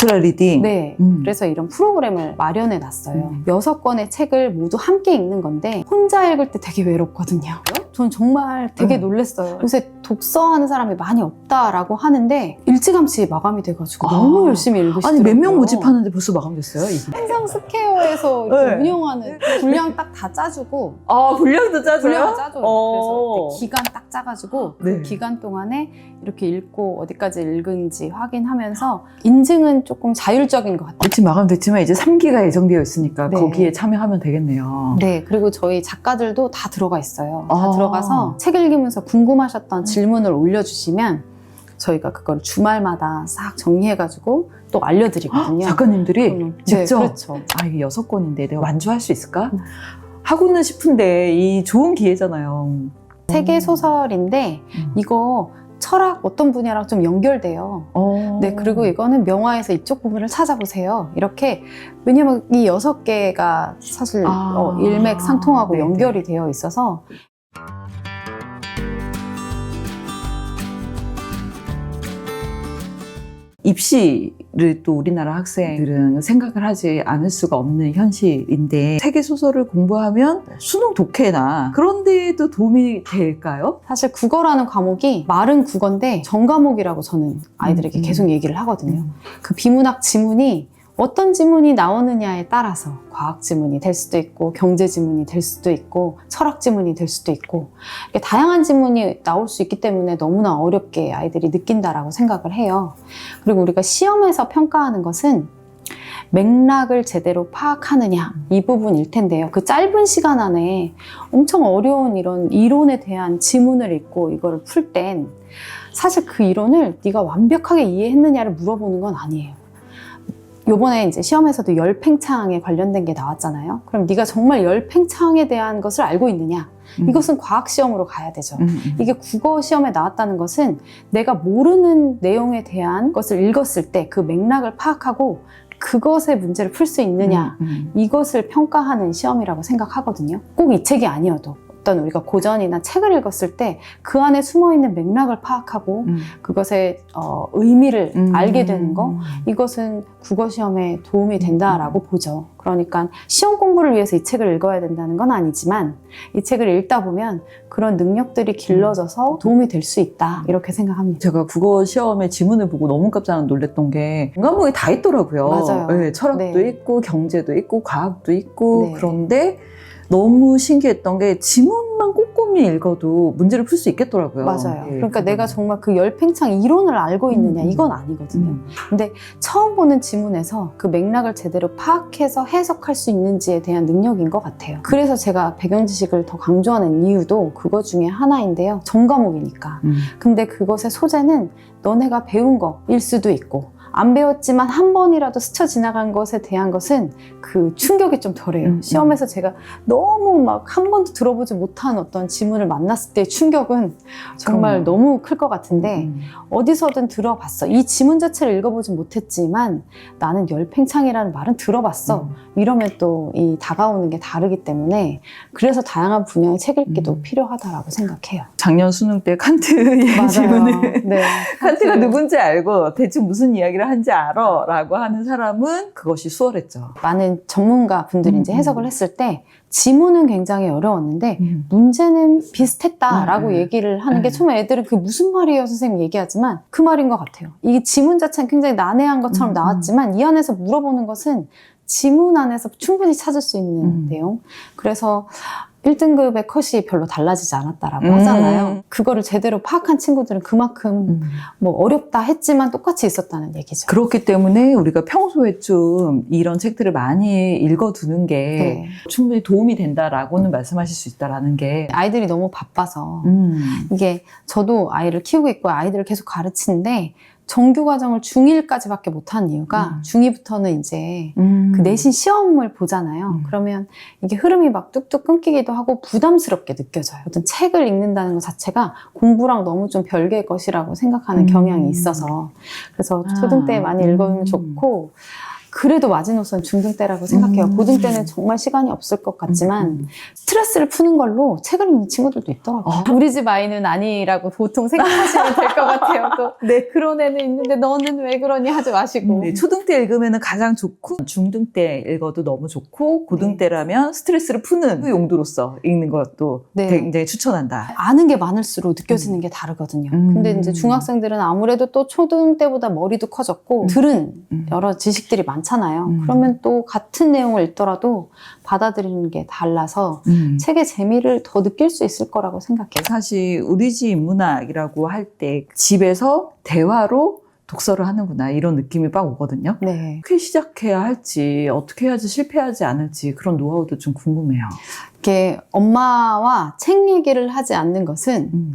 엑스트라 리딩. 네. 그래서 이런 프로그램을 마련해 놨어요. 6권의 책을 모두 함께 읽는 건데 혼자 읽을 때 되게 외롭거든요. 전 정말 되게 놀랐어요. 요새 독서하는 사람이 많이 없다라고 하는데 일찌감치 마감이 돼가지고 너무 열심히 읽으시더라고요. 아니 몇 명 모집하는데 벌써 마감됐어요? 이게? 한상 스퀘어에서 이렇게 네. 운영하는 분량 딱 다 짜주고 아 분량도 짜줘요? 분량을 짜줘요. 그래서 이렇게 기간 딱 짜가지고 그 네. 기간 동안에 이렇게 읽고 어디까지 읽은지 확인하면서 인증은 조금 자율적인 것 같아요. 지금 마감됐지만 이제 3기가 예정되어 있으니까 네. 거기에 참여하면 되겠네요. 네, 그리고 저희 작가들도 다 들어가 있어요. 다 아. 들어가서 책 읽으면서 궁금하셨던 질문을 올려주시면 저희가 그걸 주말마다 싹 정리해가지고 또 알려드리거든요. 작가님들이 직접? 네, 그렇죠. 아 이게 6권인데 내가 완주할 수 있을까? 하고는 싶은데 이 좋은 기회잖아요. 세계 소설인데 이거 철학 어떤 분야랑 좀 연결돼요. 네, 그리고 이거는 명화에서 이쪽 부분을 찾아보세요. 이렇게, 왜냐면 이 6개가 사실 일맥상통하고 네네. 연결이 되어 있어서. 입시를 또 우리나라 학생들은 생각을 하지 않을 수가 없는 현실인데 세계 소설을 공부하면 수능 독해나 그런 데에도 도움이 될까요? 사실 국어라는 과목이 말은 국어인데 전과목이라고 저는 아이들에게 계속 얘기를 하거든요. 그 비문학 지문이 어떤 지문이 나오느냐에 따라서 과학 지문이 될 수도 있고 경제 지문이 될 수도 있고 철학 지문이 될 수도 있고 이렇게 다양한 지문이 나올 수 있기 때문에 너무나 어렵게 아이들이 느낀다라고 생각을 해요. 그리고 우리가 시험에서 평가하는 것은 맥락을 제대로 파악하느냐 이 부분일 텐데요. 그 짧은 시간 안에 엄청 어려운 이런 이론에 대한 지문을 읽고 이거를 풀 땐 사실 그 이론을 네가 완벽하게 이해했느냐를 물어보는 건 아니에요. 요번에 이제 시험에서도 열팽창에 관련된 게 나왔잖아요. 그럼 네가 정말 열팽창에 대한 것을 알고 있느냐? 이것은 과학 시험으로 가야 되죠. 이게 국어 시험에 나왔다는 것은 내가 모르는 내용에 대한 것을 읽었을 때 그 맥락을 파악하고 그것의 문제를 풀 수 있느냐 이것을 평가하는 시험이라고 생각하거든요. 꼭 이 책이 아니어도 어떤 우리가 고전이나 책을 읽었을 때 그 안에 숨어있는 맥락을 파악하고 그것의 의미를 알게 되는 거, 이것은 국어 시험에 도움이 된다라고 보죠. 그러니까 시험 공부를 위해서 이 책을 읽어야 된다는 건 아니지만 이 책을 읽다 보면 그런 능력들이 길러져서 도움이 될 수 있다 이렇게 생각합니다. 제가 국어 시험에 지문을 보고 너무 깜짝 놀랐던 게 과목이 다 있더라고요. 맞아요. 네, 철학도 네. 있고 경제도 있고 과학도 있고 네. 그런데 너무 신기했던 게 지문만 꼼꼼히 읽어도 문제를 풀 수 있겠더라고요. 맞아요. 네, 그러니까 내가 정말 그 열팽창 이론을 알고 있느냐 이건 아니거든요. 근데 처음 보는 지문에서 그 맥락을 제대로 파악해서 해석할 수 있는지에 대한 능력인 것 같아요. 그래서 제가 배경 지식을 더 강조하는 이유도 그거 중에 하나인데요. 전과목이니까. 근데 그것의 소재는 너네가 배운 거일 수도 있고 안 배웠지만 한 번이라도 스쳐 지나간 것에 대한 것은 그 충격이 좀 덜해요. 시험에서 제가 너무 막 한 번도 들어보지 못한 어떤 지문을 만났을 때의 충격은 정말 너무 클 것 같은데 어디서든 들어봤어. 이 지문 자체를 읽어보진 못했지만 나는 열팽창이라는 말은 들어봤어. 이러면 또 이 다가오는 게 다르기 때문에 그래서 다양한 분야의 책 읽기도 필요하다라고 생각해요. 작년 수능 때 칸트의 지문을 네. 칸트가 누군지 알고 대충 무슨 이야기를 하는지 알아 라고 하는 사람은 그것이 수월했죠. 많은 전문가 분들이 이제 해석을 했을 때 지문은 굉장히 어려웠는데 문제는 비슷했다라고 얘기를 하는 게 처음에 애들은 그게 무슨 말이에요 선생님 얘기하지만 그 말인 것 같아요. 이 지문 자체는 굉장히 난해한 것처럼 나왔지만 이 안에서 물어보는 것은 지문 안에서 충분히 찾을 수 있는 내용. 그래서 1등급의 컷이 별로 달라지지 않았다라고 하잖아요. 그거를 제대로 파악한 친구들은 그만큼 뭐 어렵다 했지만 똑같이 있었다는 얘기죠. 그렇기 때문에 우리가 평소에 좀 이런 책들을 많이 읽어두는 게 충분히 도움이 된다라고는 말씀하실 수 있다라는 게 아이들이 너무 바빠서 이게 저도 아이를 키우고 있고 아이들을 계속 가르치는데 정규과정을 중1까지밖에 못하는 이유가 중2부터는 이제 그 내신 시험을 보잖아요. 그러면 이게 흐름이 막 뚝뚝 끊기기도 하고 부담스럽게 느껴져요. 어떤 책을 읽는다는 것 자체가 공부랑 너무 좀 별개의 것이라고 생각하는 경향이 있어서 그래서 초등 때 많이 읽으면 좋고 그래도 마지노선 중등 때라고 생각해요. 고등 때는 정말 시간이 없을 것 같지만 스트레스를 푸는 걸로 책을 읽는 친구들도 있더라고요. 우리 집 아이는 아니라고 보통 생각하시면 될 것 같아요. 또 네. 그런 애는 있는데 너는 왜 그러니 하지 마시고. 네, 초등 때 읽으면 가장 좋고 중등 때 읽어도 너무 좋고 고등 네. 때라면 스트레스를 푸는 용도로서 읽는 것도 네. 굉장히 추천한다. 아는 게 많을수록 느껴지는 게 다르거든요. 근데 이제 중학생들은 아무래도 또 초등 때보다 머리도 커졌고 들은 여러 지식들이 많잖아요. 그러면 또 같은 내용을 읽더라도 받아들이는 게 달라서 책의 재미를 더 느낄 수 있을 거라고 생각해요. 사실 우리 집 인문학이라고 할 때 집에서 대화로 독서를 하는구나 이런 느낌이 빡 오거든요. 네. 어떻게 시작해야 할지 어떻게 해야지 실패하지 않을지 그런 노하우도 좀 궁금해요. 이렇게 엄마와 책 얘기를 하지 않는 것은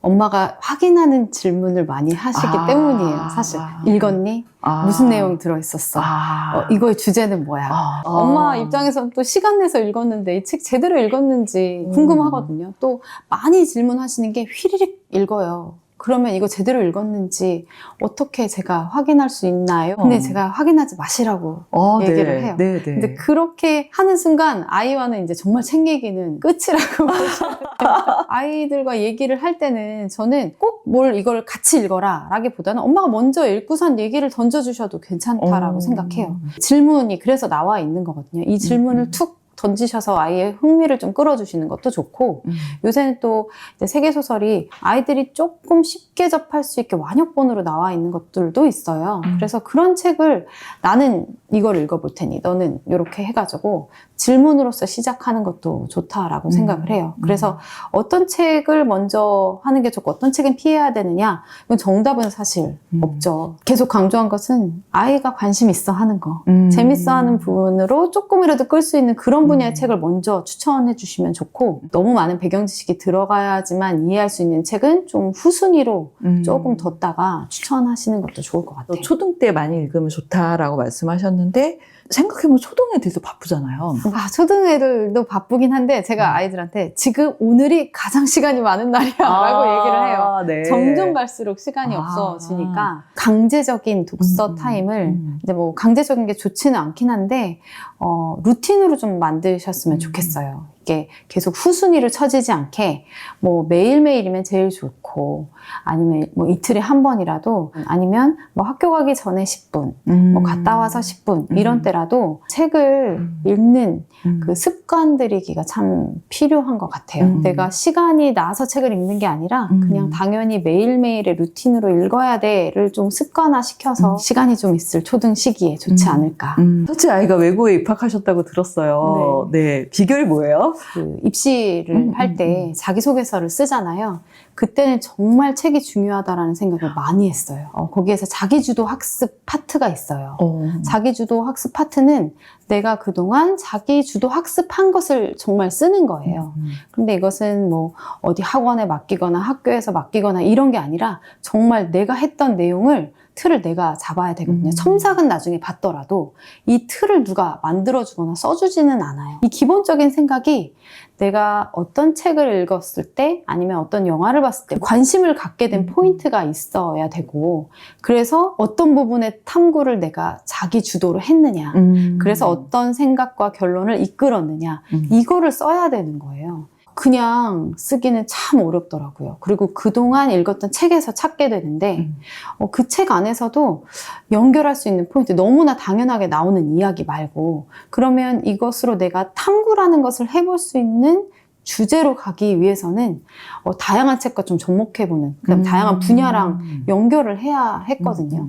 엄마가 확인하는 질문을 많이 하시기 때문이에요. 사실 읽었니? 무슨 내용이 들어있었어? 이거의 주제는 뭐야? 엄마 입장에서는 또 시간 내서 읽었는데 이 책 제대로 읽었는지 궁금하거든요. 또 많이 질문하시는 게 휘리릭 읽어요. 그러면 이거 제대로 읽었는지 어떻게 제가 확인할 수 있나요? 근데 제가 확인하지 마시라고 얘기를 해요. 네. 근데 그렇게 하는 순간 아이와는 이제 정말 책 얘기는 끝이라고 보시면 아이들과 얘기를 할 때는 저는 꼭 뭘 이걸 같이 읽어라 라기보다는 엄마가 먼저 읽고선 얘기를 던져주셔도 괜찮다라고 생각해요. 질문이 그래서 나와 있는 거거든요. 이 질문을 툭 던지셔서 아이의 흥미를 좀 끌어주시는 것도 좋고 요새는 또 이제 세계소설이 아이들이 조금 쉽게 접할 수 있게 완역본으로 나와 있는 것들도 있어요. 그래서 그런 책을 나는 이걸 읽어볼 테니 너는 이렇게 해가지고 질문으로서 시작하는 것도 좋다라고 생각을 해요. 그래서 어떤 책을 먼저 하는 게 좋고 어떤 책은 피해야 되느냐 이건 정답은 사실 없죠. 계속 강조한 것은 아이가 관심 있어 하는 거 재밌어 하는 부분으로 조금이라도 끌 수 있는 그런 분야의 책을 먼저 추천해 주시면 좋고 너무 많은 배경 지식이 들어가야지만 이해할 수 있는 책은 좀 후순위로 조금 뒀다가 추천하시는 것도 좋을 것 같아요. 초등 때 많이 읽으면 좋다라고 말씀하셨는데 생각해보면 초등 애들도 바쁘잖아요. 초등 애들도 바쁘긴 한데 제가 아이들한테 지금 오늘이 가장 시간이 많은 날이야 라고 얘기를 해요. 네. 점점 갈수록 시간이 없어지니까 강제적인 독서 타임을 이제 뭐 강제적인 게 좋지는 않긴 한데 루틴으로 좀 만드셨으면 좋겠어요. 이게 계속 후순위를 처지지 않게 뭐 매일매일이면 제일 좋고 아니면 뭐 이틀에 한 번이라도 아니면 뭐 학교 가기 전에 10분 뭐 갔다 와서 10분 이런 때라도 책을 읽는 그 습관 들이기가 참 필요한 것 같아요. 내가 시간이 나서 책을 읽는 게 아니라 그냥 당연히 매일매일의 루틴으로 읽어야 돼를 좀 습관화시켜서 시간이 좀 있을 초등 시기에 좋지 않을까. 첫째 아이가 외고에 입학하셨다고 들었어요. 네. 비결이 뭐예요? 그 입시를 할 때 자기소개서를 쓰잖아요. 그때는 정말 책이 중요하다라는 생각을 많이 했어요. 거기에서 자기주도 학습 파트가 있어요. 자기주도 학습 파트는 내가 그동안 자기주도 학습한 것을 정말 쓰는 거예요. 근데 이것은 뭐 어디 학원에 맡기거나 학교에서 맡기거나 이런 게 아니라 정말 내가 했던 내용을 틀을 내가 잡아야 되거든요. 첨삭은 나중에 받더라도 이 틀을 누가 만들어주거나 써주지는 않아요. 이 기본적인 생각이 내가 어떤 책을 읽었을 때 아니면 어떤 영화를 봤을 때 관심을 갖게 된 포인트가 있어야 되고 그래서 어떤 부분의 탐구를 내가 자기 주도로 했느냐 그래서 어떤 생각과 결론을 이끌었느냐 이거를 써야 되는 거예요. 그냥 쓰기는 참 어렵더라고요. 그리고 그동안 읽었던 책에서 찾게 되는데 그 책 안에서도 연결할 수 있는 포인트 너무나 당연하게 나오는 이야기 말고 그러면 이것으로 내가 탐구라는 것을 해볼 수 있는 주제로 가기 위해서는 다양한 책과 좀 접목해보는 그다음에 다양한 분야랑 연결을 해야 했거든요.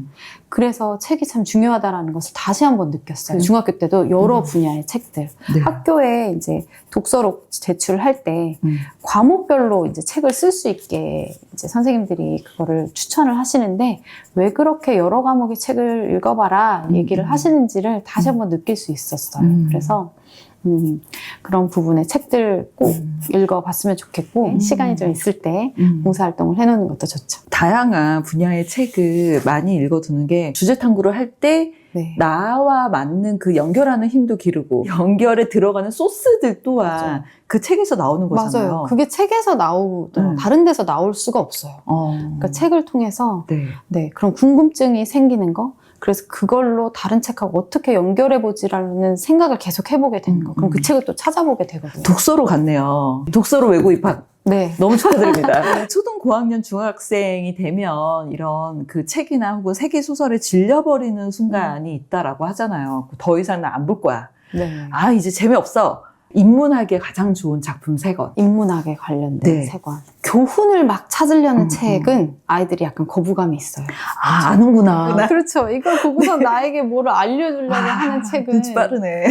그래서 책이 참 중요하다는 것을 다시 한번 느꼈어요. 중학교 때도 여러 분야의 책들 학교에 이제 독서록 제출할 때 과목별로 이제 책을 쓸 수 있게 이제 선생님들이 그거를 추천을 하시는데 왜 그렇게 여러 과목의 책을 읽어봐라 얘기를 하시는지를 다시 한번 느낄 수 있었어요. 그래서 그런 부분의 책들 꼭 읽어봤으면 좋겠고 시간이 좀 있을 때 봉사활동을 해놓는 것도 좋죠. 다양한 분야의 책을 많이 읽어두는 게 주제 탐구를 할 때 나와 맞는 그 연결하는 힘도 기르고 연결에 들어가는 소스들 또한 그 책에서 나오는 거잖아요. 맞아요. 그게 책에서 나오더라고요. 다른 데서 나올 수가 없어요. 그러니까 책을 통해서 그런 궁금증이 생기는 거 그래서 그걸로 다른 책하고 어떻게 연결해보지라는 생각을 계속 해보게 되는 거. 그럼 그 책을 또 찾아보게 되거든요. 독서로 갔네요. 독서로 외고 입학. 네. 너무 축하드립니다. 초등 고학년 중학생이 되면 이런 그 책이나 혹은 세계 소설에 질려버리는 순간이 있다라고 하잖아요. 더 이상 나 안 볼 거야. 네. 아, 이제 재미없어. 인문학에 가장 좋은 작품 3권. 인문학에 관련된 네. 3권. 교훈을 막 찾으려는 책은 아이들이 약간 거부감이 있어요. 아, 아는구나. 그렇죠. 이걸 보고서 나에게 뭐를 알려주려고 하는 책은 눈치 빠르네.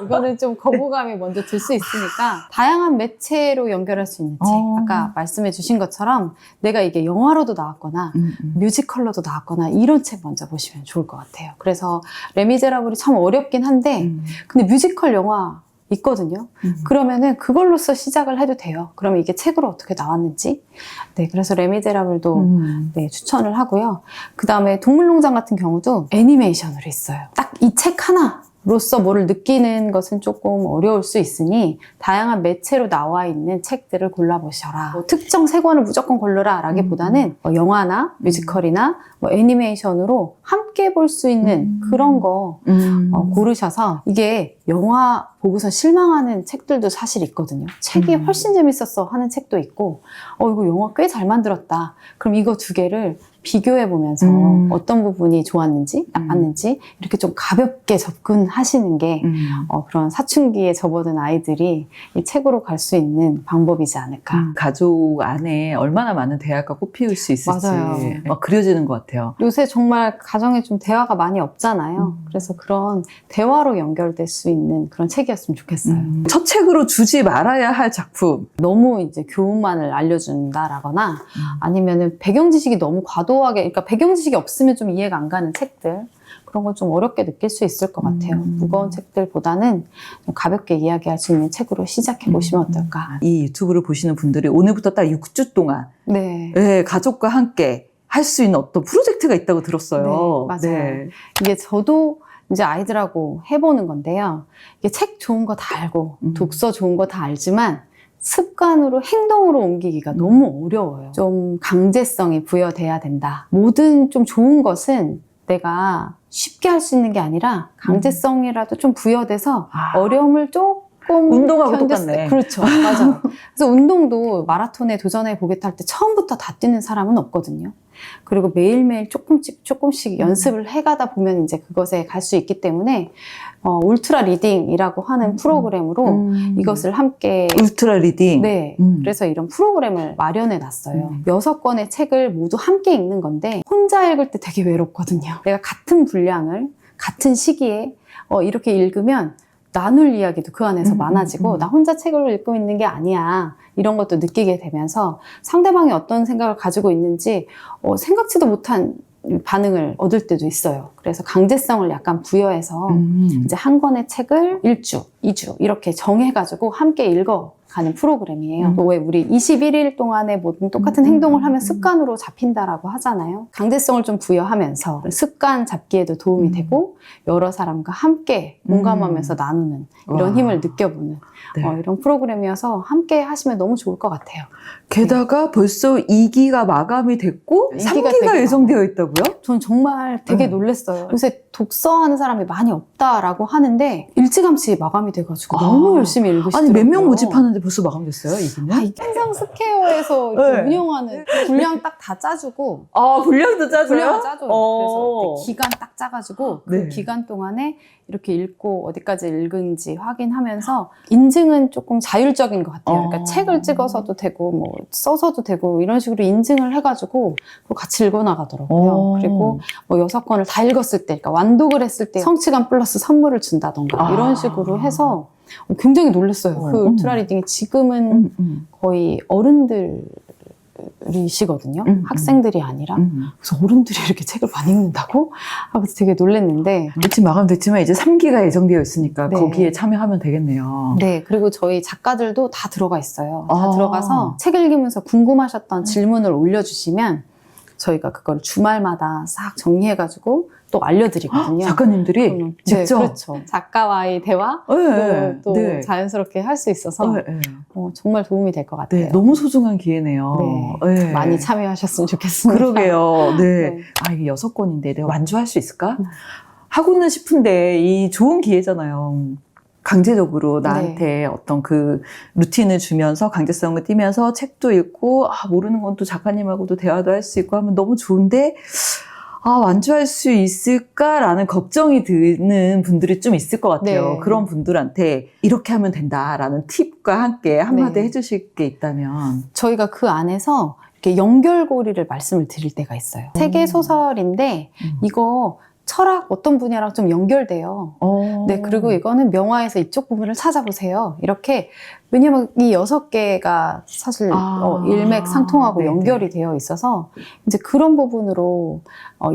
이거는 좀 거부감이 먼저 들 수 있으니까 다양한 매체로 연결할 수 있는 책. 아까 말씀해 주신 것처럼 내가 이게 영화로도 나왔거나 뮤지컬로도 나왔거나 이런 책 먼저 보시면 좋을 것 같아요. 그래서 레미제라블이 참 어렵긴 한데 근데 뮤지컬 영화 있거든요. 그러면은 그걸로써 시작을 해도 돼요. 그러면 이게 책으로 어떻게 나왔는지. 네, 그래서 레미제라블도 네, 추천을 하고요. 그 다음에 동물농장 같은 경우도 애니메이션으로 있어요. 딱 이 책 하나로서 뭐를 느끼는 것은 조금 어려울 수 있으니 다양한 매체로 나와 있는 책들을 골라보셔라. 뭐 특정 3권을 무조건 고르라 라기보다는 뭐 영화나 뮤지컬이나 뭐 애니메이션으로 함께 볼 수 있는 그런 거 고르셔서 이게 영화 보고서 실망하는 책들도 사실 있거든요. 책이 훨씬 재밌었어 하는 책도 있고 이거 영화 꽤 잘 만들었다. 그럼 이거 2개를 비교해보면서 어떤 부분이 좋았는지 나빴는지 이렇게 좀 가볍게 접근하시는 게 그런 사춘기에 접어든 아이들이 이 책으로 갈 수 있는 방법이지 않을까. 가족 안에 얼마나 많은 대화가 꽃피울 수 있을지 맞아요. 막 그려지는 것 같아요. 요새 정말 가정에 좀 대화가 많이 없잖아요. 그래서 그런 대화로 연결될 수 있는 그런 책이었으면 좋겠어요. 첫 책으로 주지 말아야 할 작품. 너무 이제 교훈만을 알려준다라거나 아니면은 배경 지식이 너무 과도하게, 그러니까 배경 지식이 없으면 좀 이해가 안 가는 책들, 그런 건 좀 어렵게 느낄 수 있을 것 같아요. 무거운 책들보다는 좀 가볍게 이야기할 수 있는 책으로 시작해 보시면 어떨까. 이 유튜브를 보시는 분들이 오늘부터 딱 6주 동안 네. 네, 가족과 함께 할 수 있는 어떤 프로젝트가 있다고 들었어요. 네, 맞아요. 이게 저도 이제 아이들하고 해보는 건데요. 이게 책 좋은 거 다 알고 독서 좋은 거 다 알지만 습관으로 행동으로 옮기기가 너무 어려워요. 좀 강제성이 부여돼야 된다. 모든 좀 좋은 것은 내가 쉽게 할 수 있는 게 아니라 강제성이라도 좀 부여돼서 어려움을 조금 운동하고 견뎠을 때. 똑같네. 그렇죠. 맞아요. 그래서 운동도 마라톤에 도전해 보겠다 할 때 처음부터 다 뛰는 사람은 없거든요. 그리고 매일매일 조금씩 연습을 해가다 보면 이제 그것에 갈 수 있기 때문에 울트라 리딩이라고 하는 프로그램으로 이것을 함께 울트라 리딩. 네. 그래서 이런 프로그램을 마련해 놨어요. 6권의 책을 모두 함께 읽는 건데 혼자 읽을 때 되게 외롭거든요. 내가 같은 분량을 같은 시기에 이렇게 읽으면 나눌 이야기도 그 안에서 많아지고 나 혼자 책을 읽고 있는 게 아니야. 이런 것도 느끼게 되면서 상대방이 어떤 생각을 가지고 있는지 생각지도 못한 반응을 얻을 때도 있어요. 그래서 강제성을 약간 부여해서 이제 한 권의 책을 1주, 2주 이렇게 정해가지고 함께 읽어가는 프로그램이에요. 왜 우리 21일 동안에 모든 똑같은 행동을 하면 습관으로 잡힌다라고 하잖아요. 강제성을 좀 부여하면서 습관 잡기에도 도움이 되고 여러 사람과 함께 공감하면서 나누는 이런 힘을 느껴보는 이런 프로그램이어서 함께 하시면 너무 좋을 것 같아요. 게다가 벌써 2기가 마감이 됐고 3기가 예정되어 있다고요? 전 정말 되게 놀랐어요. 요새 독서하는 사람이 많이 없다라고 하는데 일찌감치 마감이 돼가지고 너무 열심히 읽으시더라고요. 아니 몇 명 모집하는데 벌써 마감됐어요? 2기는? 한상 스퀘어에서 이렇게 운영하는 분량 딱 다 짜주고 분량도 짜줘요? 분량을 짜줘요. 그래서 기간 딱 짜가지고 그 네. 기간 동안에 이렇게 읽고 어디까지 읽은지 확인하면서 인증은 조금 자율적인 것 같아요. 그러니까 책을 찍어서도 되고 뭐 써서도 되고 이런 식으로 인증을 해가지고 그거 같이 읽어나가더라고요. 그리고 뭐 6권을 다 읽었을 때, 그러니까 완독을 했을 때 성취감 플러스 선물을 준다던가 이런 식으로 해서 굉장히 놀랐어요. 그 울트라 리딩이 지금은 거의 어른들이시거든요. 학생들이 아니라. 그래서 어른들이 이렇게 책을 많이 읽는다고? 그래서 되게 놀랐는데. 일찍 마감됐지만 이제 3기가 예정되어 있으니까 네. 거기에 참여하면 되겠네요. 네, 그리고 저희 작가들도 다 들어가 있어요. 다 들어가서 책 읽으면서 궁금하셨던 질문을 올려주시면 저희가 그걸 주말마다 싹 정리해가지고 또 알려드리거든요. 작가님들이 직접? 네, 그렇죠. 작가와의 대화 네, 또 네. 자연스럽게 할 수 있어서 네, 네. 정말 도움이 될 것 같아요. 네, 너무 소중한 기회네요. 네, 네. 많이 참여하셨으면 좋겠습니다. 그러게요. 네. 네. 이게 6권인데 내가 완주할 수 있을까? 하고는 싶은데 이 좋은 기회잖아요. 강제적으로 나한테 어떤 그 루틴을 주면서 강제성을 띠면서 책도 읽고 모르는 건 또 작가님하고도 대화도 할 수 있고 하면 너무 좋은데 완주할 수 있을까라는 걱정이 드는 분들이 좀 있을 것 같아요. 네. 그런 분들한테 이렇게 하면 된다라는 팁과 함께 한마디 네. 해주실 게 있다면. 저희가 그 안에서 이렇게 연결고리를 말씀을 드릴 때가 있어요. 세계 소설인데 이거 철학 어떤 분야랑 좀 연결돼요. 네, 그리고 이거는 명화에서 이쪽 부분을 찾아보세요. 이렇게, 왜냐면 이 6개가 사실 일맥상통하고 네네. 연결이 되어 있어서 이제 그런 부분으로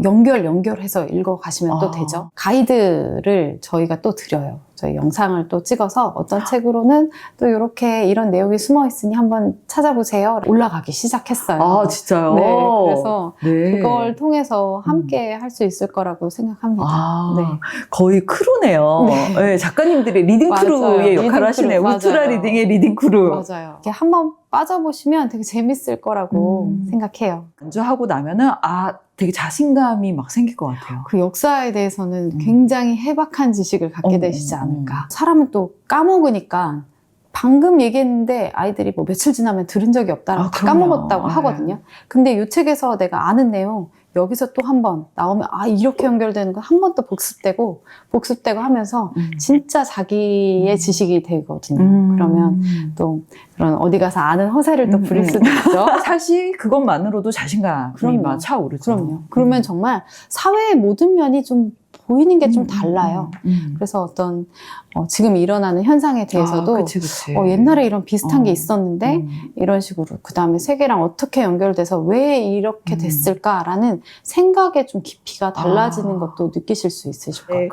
연결해서 읽어가시면 또 되죠. 가이드를 저희가 또 드려요. 저희 영상을 또 찍어서 어떤 책으로는 또 이렇게 이런 내용이 숨어 있으니 한번 찾아보세요. 올라가기 시작했어요. 진짜요? 네, 그래서 네. 그걸 통해서 함께 할 수 있을 거라고 생각합니다. 네. 거의 크루네요. 네, 작가님들의 리딩 맞아요. 크루의 역할을 리딩 하시네요. 크루, 울트라 맞아요. 리딩의 리딩 크루. 맞아요. 이렇게 한번 빠져보시면 되게 재밌을 거라고 생각해요. 완주하고 나면은 되게 자신감이 막 생길 것 같아요. 그 역사에 대해서는 굉장히 해박한 지식을 갖게 되시지 않을까. 사람은 또 까먹으니까 방금 얘기했는데 아이들이 뭐 며칠 지나면 들은 적이 없다라고 다 그럼요. 까먹었다고 하거든요. 근데 이 책에서 내가 아는 내용 여기서 또 한 번 나오면 이렇게 연결되는 거 한 번 또 복습되고 하면서 진짜 자기의 지식이 되거든요. 그러면 또 그런 어디 가서 아는 허세를 또 부릴 수도 있죠. 사실 그것만으로도 자신감이 그럼요. 막 차오르죠. 그럼요. 그러면 정말 사회의 모든 면이 좀 보이는 게 좀 달라요. 그래서 어떤 지금 일어나는 현상에 대해서도 그치, 그치. 옛날에 이런 비슷한 게 있었는데 이런 식으로 그 다음에 세계랑 어떻게 연결돼서 왜 이렇게 됐을까라는 생각의 좀 깊이가 달라지는 것도 느끼실 수 있으실 거예요.